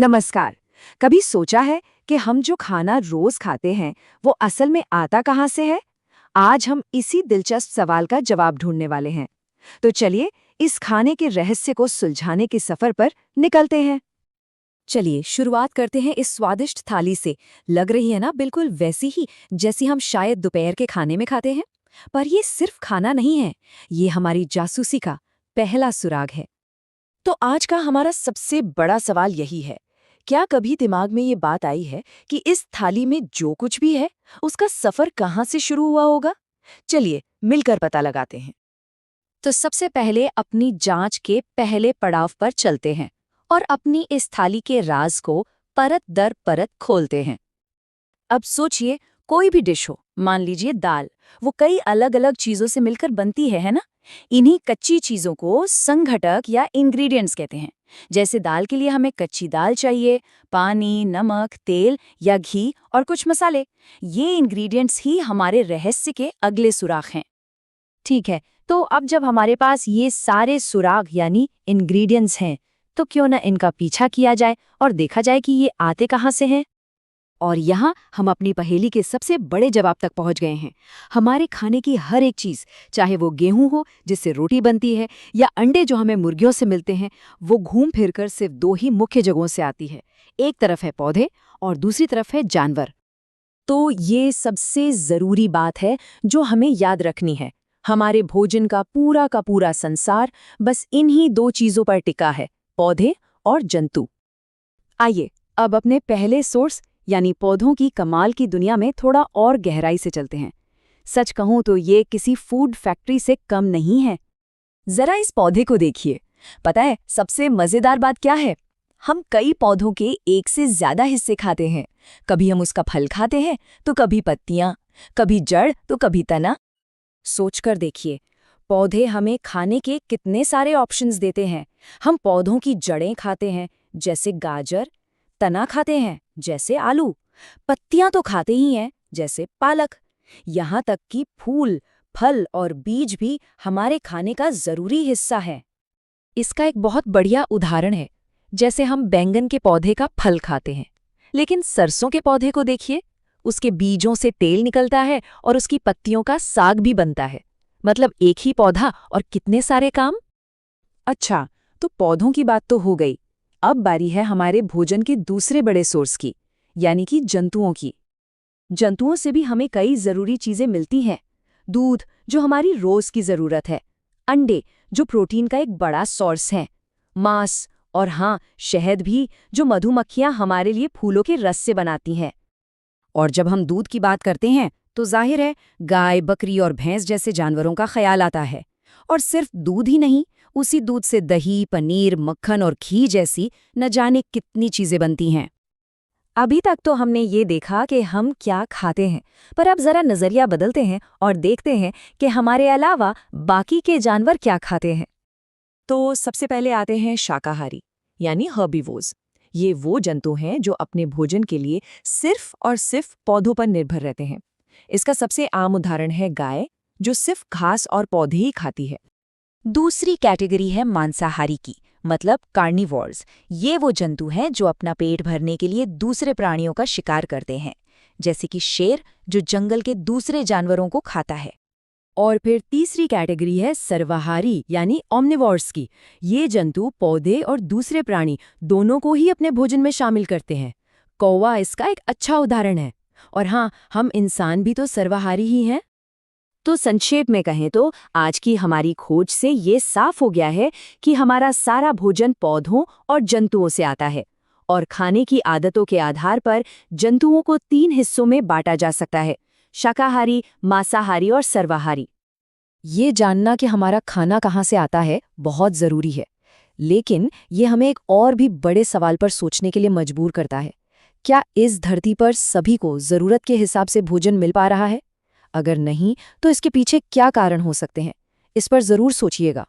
नमस्कार। कभी सोचा है कि हम जो खाना रोज खाते हैं वो असल में आता कहाँ से है? आज हम इसी दिलचस्प सवाल का जवाब ढूंढने वाले हैं। तो चलिए इस खाने के रहस्य को सुलझाने के सफर पर निकलते हैं। चलिए शुरुआत करते हैं इस स्वादिष्ट थाली से। लग रही है ना बिल्कुल वैसी ही जैसी हम शायद दोपहर के खाने में खाते हैं। पर ये सिर्फ खाना नहीं है, ये हमारी जासूसी का पहला सुराग है। तो आज का हमारा सबसे बड़ा सवाल यही है, क्या कभी दिमाग में ये बात आई है कि इस थाली में जो कुछ भी है उसका सफर कहाँ से शुरू हुआ होगा? चलिए मिलकर पता लगाते हैं। तो सबसे पहले अपनी जांच के पहले पड़ाव पर चलते हैं और अपनी इस थाली के राज को परत दर परत खोलते हैं। अब सोचिए, कोई भी डिश हो, मान लीजिए दाल, वो कई अलग अलग चीजों से मिलकर बनती है ना? इन्हीं कच्ची चीजों को संघटक या इंग्रेडिएंट्स कहते हैं। जैसे दाल के लिए हमें कच्ची दाल चाहिए, पानी, नमक, तेल या घी और कुछ मसाले। ये इंग्रेडिएंट्स ही हमारे रहस्य के अगले सुराख हैं। ठीक है, तो अब जब हमारे पास ये सारे सुराग यानी इंग्रेडिएंट्स हैं, तो क्यों ना इनका पीछा किया जाए और देखा जाए कि ये आते कहाँ से हैं। और यहाँ हम अपनी पहेली के सबसे बड़े जवाब तक पहुँच गए हैं। हमारे खाने की हर एक चीज़, चाहे वो गेहूं हो जिससे रोटी बनती है या अंडे जो हमें मुर्गियों से मिलते हैं, वो घूम फिरकर सिर्फ दो ही मुख्य जगहों से आती है। एक तरफ है पौधे और दूसरी तरफ है जानवर। तो ये सबसे जरूरी बात है जो हमें याद रखनी है। हमारे भोजन का पूरा संसार बस इन्हीं दो चीजों पर टिका है, पौधे और जंतु। आइए अब अपने पहले सोर्स यानी पौधों की कमाल की दुनिया में थोड़ा और गहराई से चलते हैं। सच कहूं तो ये किसी फूड फैक्ट्री से कम नहीं है। जरा इस पौधे को देखिए। पता है सबसे मजेदार बात क्या है? हम कई पौधों के एक से ज्यादा हिस्से खाते हैं। कभी हम उसका फल खाते हैं तो कभी पत्तियां, कभी जड़ तो कभी तना। सोचकर देखिए, पौधे हमें खाने के कितने सारे ऑप्शंस देते हैं। हम पौधों की जड़ें खाते हैं जैसे गाजर, तना खाते हैं जैसे आलू, पत्तियां तो खाते ही हैं जैसे पालक। यहाँ तक कि फूल, फल और बीज भी हमारे खाने का जरूरी हिस्सा है। इसका एक बहुत बढ़िया उदाहरण है, जैसे हम बैंगन के पौधे का फल खाते हैं, लेकिन सरसों के पौधे को देखिए, उसके बीजों से तेल निकलता है और उसकी पत्तियों का साग भी बनता है। मतलब एक ही पौधा और कितने सारे काम। अच्छा, तो पौधों की बात तो हो गई। अब बारी है हमारे भोजन के दूसरे बड़े सोर्स की, यानी कि जंतुओं की। जंतुओं से भी हमें कई जरूरी चीजें मिलती हैं। दूध, जो हमारी रोज की जरूरत है, अंडे, जो प्रोटीन का एक बड़ा सोर्स है, मांस और हाँ, शहद भी, जो मधुमक्खियां हमारे लिए फूलों के रस से बनाती हैं। और जब हम दूध की बात करते हैं तो जाहिर है गाय, बकरी और भैंस जैसे जानवरों का ख्याल आता है। और सिर्फ दूध ही नहीं, उसी दूध से दही, पनीर, मक्खन और घी जैसी न जाने कितनी चीजें बनती हैं। अभी तक तो हमने ये देखा कि हम क्या खाते हैं, पर अब जरा नजरिया बदलते हैं और देखते हैं कि हमारे अलावा बाकी के जानवर क्या खाते हैं। तो सबसे पहले आते हैं शाकाहारी, यानी हर्बीवोर्स। ये वो जंतु हैं जो अपने भोजन के लिए सिर्फ और सिर्फ पौधों पर निर्भर रहते हैं। इसका सबसे आम उदाहरण है गाय, जो सिर्फ घास और पौधे ही खाती है। दूसरी कैटेगरी है मांसाहारी की, मतलब कार्निवोर्स। ये वो जंतु हैं जो अपना पेट भरने के लिए दूसरे प्राणियों का शिकार करते हैं, जैसे कि शेर जो जंगल के दूसरे जानवरों को खाता है। और फिर तीसरी कैटेगरी है सर्वाहारी यानी ओमनिवोर्स की। ये जंतु पौधे और दूसरे प्राणी दोनों को ही अपने भोजन में शामिल करते हैं। कौवा इसका एक अच्छा उदाहरण है। और हाँ, हम इंसान भी तो सर्वाहारी ही हैं। तो संक्षेप में कहें तो आज की हमारी खोज से ये साफ हो गया है कि हमारा सारा भोजन पौधों और जंतुओं से आता है। और खाने की आदतों के आधार पर जंतुओं को 3 हिस्सों में बांटा जा सकता है, शाकाहारी, मांसाहारी और सर्वाहारी। ये जानना कि हमारा खाना कहाँ से आता है बहुत ज़रूरी है। लेकिन ये हमें एक और भी बड़े सवाल पर सोचने के लिए मजबूर करता है। क्या इस धरती पर सभी को ज़रूरत के हिसाब से भोजन मिल पा रहा है? अगर नहीं, तो इसके पीछे क्या कारण हो सकते हैं? इस पर ज़रूर सोचिएगा।